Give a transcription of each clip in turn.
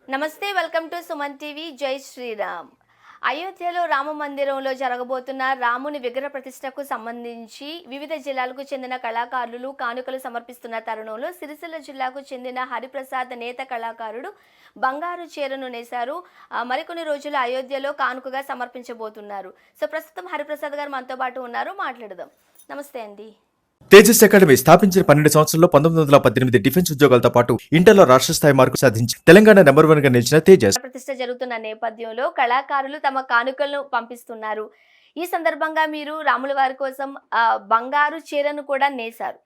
నమస్తే welcome to Suman TV జై శ్రీరామ్. అయోధ్యలో రామ మందిరంలో జరగబోతున్న రాముని విగ్రహ ప్రతిష్టకు సంబంధించి వివిధ జిల్లాలకు చెందిన కళాకారులు కానుకలు సమర్పిస్తున్న తరుణంలో సిరిసిల్ల జిల్లాకు చెందిన హరిప్రసాద్ నేత కళాకారుడు బంగారు చీరను నేశారు. మరికొన్ని రోజులు అయోధ్యలో కానుకగా సమర్పించబోతున్నారు. సో ప్రస్తుతం హరిప్రసాద్ గారు మనతో పాటు ఉన్నారు, మాట్లాడదాం. నమస్తే అండి. తేజస్ అకాడమీ స్థాపించిన 12 సంవత్సరాల్లో 1918 డిఫెన్స్ ఉద్యోగాలతో పాటు ఇంటర్లో రాష్ట్ర స్థాయి మార్కు సాధించి తెలంగాణ నెంబర్ 1 గా నిలిచిన తేజస్ ప్రతిష్ట జరుగుతున్న నేపథ్యంలో కళాకారులు తమ కానుకలను పంపిస్తున్నారు. ఈ సందర్భంగా మీరు రాముల వారి కోసం బంగారు చీరను కూడా నేశారు.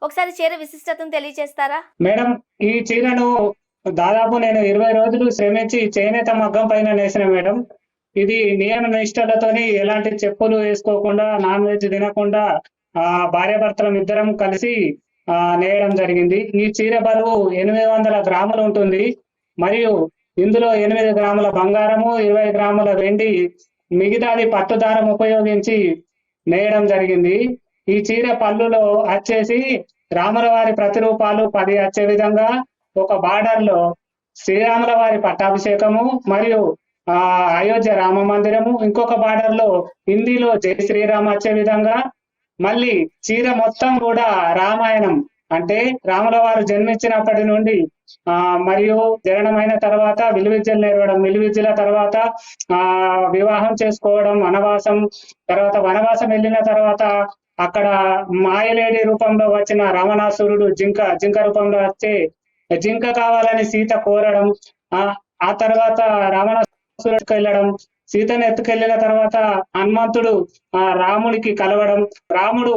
ఒకసారి చీర విశిష్టతను తెలియజేస్తారా? మేడం, ఈ చీరను దాదాపు నేను 20 రోజులు శ్రమించి చేనేత మగ్గం పైన నేసిన మేడం. ఇది నియమ నిష్టలతోని ఎలాంటి చెప్పులు వేసుకోకుండా నాన్ వెజ్ తినకుండా భార్యాభర్తలం ఇద్దరం కలిసి నేయడం జరిగింది. ఈ చీర బరువు 800 గ్రాములు ఉంటుంది. మరియు ఇందులో 8 గ్రాముల బంగారము, 20 గ్రాముల వెండి, మిగతాది పట్టు దారం ఉపయోగించి నేయడం జరిగింది. ఈ చీర పళ్ళులో వచ్చేసి రాముల వారి ప్రతిరూపాలు 10 వచ్చే విధంగా ఒక బార్డర్ లో శ్రీరాముల వారి పట్టాభిషేకము మరియు అయోధ్య రామ మందిరము, ఇంకొక బార్డర్ లో హిందీలో జై శ్రీరామ్ వచ్చే విధంగా, మళ్ళీ చీర మొత్తం కూడా రామాయణం అంటే రాముల వారు జన్మించినప్పటి నుండి మరియు జననమైన తర్వాత విలువిద్యలు నేర్వడం, విలువిద్యల తర్వాత వివాహం చేసుకోవడం, వనవాసం, తర్వాత వనవాసం వెళ్ళిన తర్వాత అక్కడ మాయలేడి రూపంలో వచ్చిన రావణాసురుడు జింక రూపంలో వచ్చే జింక కావాలని సీత కోరడం, ఆ తర్వాత రావణాసురుడికి వెళ్ళడం, సీతను ఎత్తుకెళ్లిన తర్వాత హనుమంతుడు రాముడికి కలవడం, రాముడు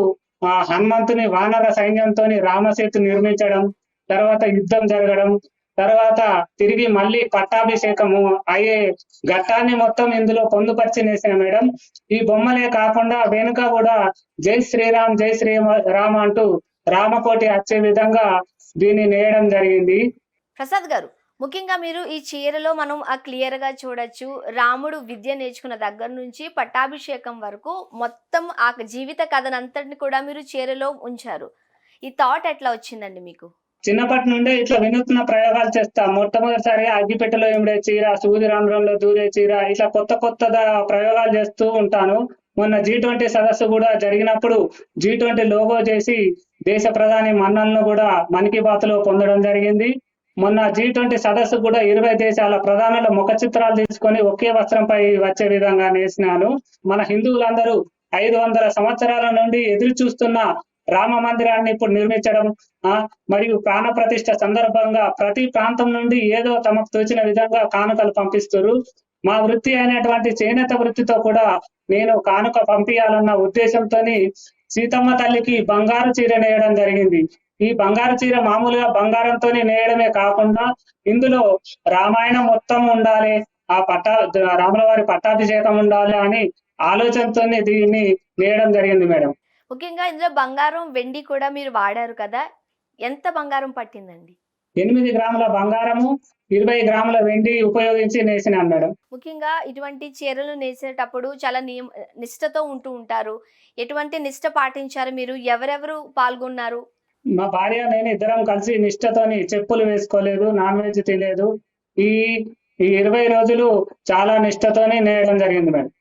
హనుమంతుని వానర సైన్యంతో రామసేతు నిర్మించడం, తర్వాత యుద్ధం జరగడం, తర్వాత తిరిగి మళ్ళీ పట్టాభిషేకము అయ్యే ఘట్టాన్ని మొత్తం ఇందులో పొందుపరిచి నేసిన మేడం. ఈ బొమ్మలే కాకుండా వెనుక కూడా జై శ్రీరామ్ జై శ్రీరామ్ అంటూ రామకోటి వచ్చే విధంగా దీన్ని నేయడం జరిగింది. ప్రసాద్ గారు, ముఖ్యంగా మీరు ఈ చీరలో మనం క్లియర్ గా చూడొచ్చు, రాముడు విద్య నేర్చుకున్న దగ్గర నుంచి పట్టాభిషేకం వరకు మొత్తం ఆ జీవిత కథనంతటిని కూడా మీరు చీరలో ఉంచారు. ఈ థాట్ ఎట్లా వచ్చిందండి మీకు? చిన్నప్పటి నుండే ఇట్లా వినూత్న ప్రయోగాలు చేస్తా. మొట్టమొదటిసారి అగ్గిపెట్టెలో ఇమిడే చీర, సూది రంధ్రంలో దూరే చీర, ఇట్లా కొత్త ప్రయోగాలు చేస్తూ ఉంటాను. మొన్న G20 సదస్సు కూడా జరిగినప్పుడు G20 లోగో చేసి దేశ ప్రధాని మన్నలను కూడా మన్ కీ బాత్ లో పొందడం జరిగింది. మొన్న G20 సదస్సు కూడా 20 దేశాల ప్రధానుల ముఖ చిత్రాలు తీసుకొని ఒకే వస్త్రంపై వచ్చే విధంగా నేసినాను. మన హిందువులందరూ 500 సంవత్సరాల నుండి ఎదురు చూస్తున్న రామ మందిరాన్ని ఇప్పుడు నిర్మించడం, మరియు ప్రాణ ప్రతిష్ఠ సందర్భంగా ప్రతి ప్రాంతం నుండి ఏదో తమకు తోచిన విధంగా కానుకలు పంపిస్తారు. మా వృత్తి అయినటువంటి చేనేత వృత్తితో కూడా నేను కానుక పంపించాలన్న ఉద్దేశంతో సీతమ్మ తల్లికి బంగారు చీర నేయడం జరిగింది. ఈ బంగారు చీర మామూలుగా బంగారంతో నేయడమే కాకుండా ఇందులో రామాయణం మొత్తం ఉండాలి, రాముల వారి పట్టాభిషేకం ఉండాలి అని ఆలోచనతో దీన్ని నేయడం జరిగింది మేడం. ముఖ్యంగా ఇందులో బంగారం వెండి కూడా మీరు వాడారు కదా, ఎంత బంగారం పట్టిందండి? 8 గ్రాముల బంగారము, 20 గ్రాముల వెండి ఉపయోగించి నేసినాను మేడం. ముఖ్యంగా ఇటువంటి చీరలు నేసేటప్పుడు చాలా నిష్ఠతో ఉంటూ ఉంటారు. ఎటువంటి నిష్ఠ పాటించారు మీరు? ఎవరెవరు పాల్గొన్నారు? మా భార్య నేను ఇద్దరం కలిసి నిష్ఠతోని చెప్పులు వేసుకోలేదు, నాన్ వెజ్ తినలేదు. ఈ 20 రోజులు చాలా నిష్ఠతోని నేయడం జరిగింది మేడం.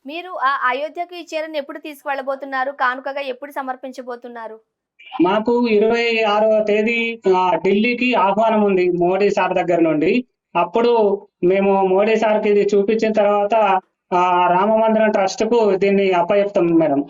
మీరు ఆ అయోధ్యకు ఈ చీరను ఎప్పుడు తీసుకువెళ్ళబోతున్నారు? కానుకగా ఎప్పుడు సమర్పించబోతున్నారు? మాకు 26వ తేదీ ఢిల్లీకి ఆహ్వానం ఉంది మోడీ సార్ దగ్గర నుండి. అప్పుడు మేము మోడీ సార్కి ఇది చూపించిన తర్వాత రామ మందిరం ట్రస్ట్ కు దీన్ని అప్పచెప్తాం మేడం.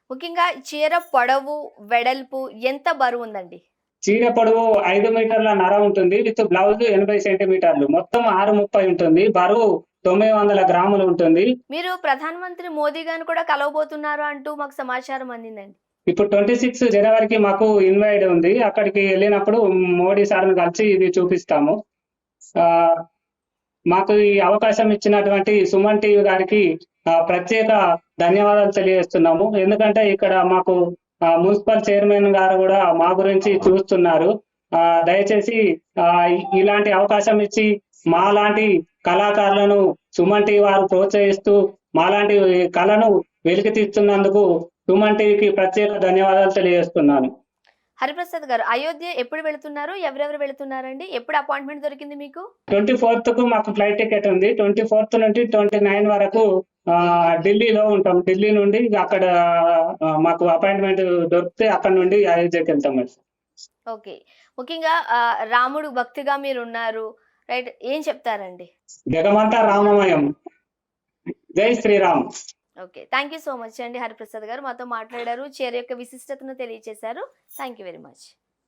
ముఖ్యంగా చీర పొడవు వెడల్పు ఎంత బరువు ఉందండి? చీర పొడవు 5 మీటర్ల నర ఉంటుంది, విత్ బ్లౌజ్ 80 సెంటీమీటర్లు, మొత్తం 630 ఉంటుంది. బరువు 900 గ్రాములు ఉంటుంది. మీరు ప్రధానమంత్రి మోదీ గారిని కూడా కలవబోతున్నారు అంటూ మాకు సమాచారం అందిందండి. ఇప్పుడు 26 జనవరికి మాకు ఇన్వైట్ ఉంది. అక్కడికి వెళ్ళినప్పుడు మోడీ సార్ని కలిసి ఇది చూపిస్తాము. మాకు ఈ అవకాశం ఇచ్చినటువంటి సుమన్ టీవీ గారికి ప్రత్యేక ధన్యవాదాలు తెలియజేస్తున్నాము. ఎందుకంటే ఇక్కడ మాకు మున్సిపల్ చైర్మన్ గారు కూడా మా గురించి చూస్తున్నారు. దయచేసి ఇలాంటి అవకాశం ఇచ్చి మాలాంటి కళాకారులను సుమన్ టీవీ వారు ప్రోత్సహిస్తూ మాలాంటి కళను వెలికి తీస్తున్నందుకు సుమన్ టీవీకి ప్రత్యేక ధన్యవాదాలు తెలియజేస్తున్నాను. హరిప్రసాద్ గారు, అయోధ్య ఎప్పుడు వెళుతున్నారు? ఎవరెవరు వెళుతున్నారండి? ఎప్పుడు అపాయింట్మెంట్ దొరికింది మీకు? 24th కు మాకు ఫ్లైట్ టికెట్ ఉంది. 24th నుండి 29 వరకు ఢిల్లీలో ఉంటాం. ఢిల్లీ నుండి అక్కడ మాకు అపాయింట్మెంట్ దొరికితే అక్కడ నుండి అయోధ్యకి వెళ్తాం మేడం. ఓకే. ముఖ్యంగా రాముడు భక్తిగా మీరున్నారు. రైట్. ఏం చెప్తారండి? జగమంతా రామమయం. జై Sriram. Okay. Thank you so much అండి హరిప్రసాద్ గారు. మాతో మాట్లాడారు. చీర యొక్క విశిష్టతను తెలియజేశారు. Thank you very much.